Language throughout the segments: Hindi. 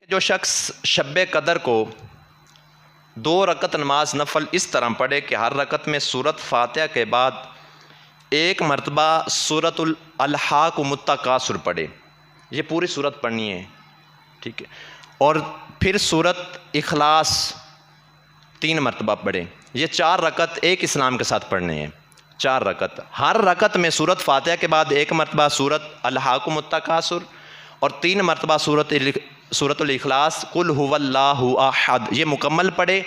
जो शख्स शब कदर को 2 रकत नमाज नफल इस तरह पढ़े कि हर रकत में सूरत फातिहा के बाद 1 मरतबा सूरतुल अलहाक मुत्तकासुर पढ़े, ये पूरी सूरत पढ़नी है, ठीक है। और फिर सूरत इखलास 3 मरतबा पढ़े। ये 4 रकत एक इस्लाम के साथ पढ़ने हैं। 4 रकत, हर रकत में सूरत फातिहा के बाद 1 मरतबा सूरत अलहाक मुत्तकासुर और 3 मरतबा सूरतुल इखलास कुल हुवल्लाहु अहद, ये मुकम्मल पढ़े।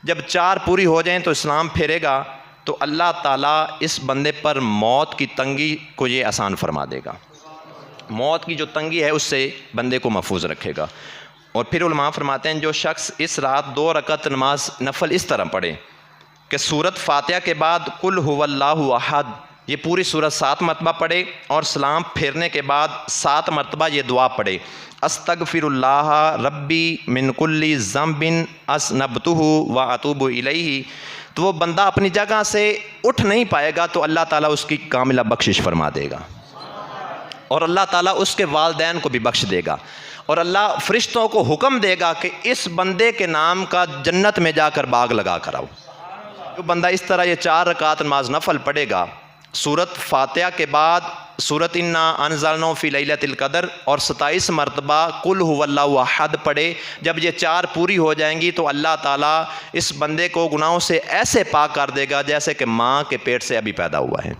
जब 4 पूरी हो जाएं तो इस्लाम फेरेगा तो अल्लाह ताला इस बंदे पर मौत की तंगी को ये आसान फरमा देगा। मौत की जो तंगी है उससे बंदे को महफूज रखेगा। और फिर उलमा फरमाते हैं जो शख्स इस रात 2 रकत नमाज नफल इस तरह पढ़े कि सूरत फातिहा के बाद कुल हुवल्लाहु अहद, ये पूरी सूरत 7 मरतबा पढ़े और सलाम फेरने के बाद 7 मरतबा ये दुआ पढ़े, अस्तगफिरुल्लाह रब्बी मिन कुल्ली ज़म्बिन असनबतुहु व अतूबु इलैहि, तो वो बंदा अपनी जगह से उठ नहीं पाएगा तो अल्लाह ताला उसकी कामिला बख्शिश फरमा देगा और अल्लाह ताला उसके वालदैन को भी बख्श देगा और अल्लाह फरिश्तों को हुक्म देगा कि इस बंदे के नाम का जन्नत में जाकर बाग लगा कर आओ। जो बंदा इस तरह ये 4 रकात नमाज नफल पढ़ेगा, सूरत फातिहा के बाद सूरत इन्ना अनज़लनाहु फ़ी लैलतिल क़द्र और 27 मरतबा कुल हुवल्लाहु अहद पढ़े, जब ये 4 पूरी हो जाएंगी तो अल्लाह ताला इस बंदे को गुनाहों से ऐसे पाक कर देगा जैसे कि माँ के पेट से अभी पैदा हुआ है।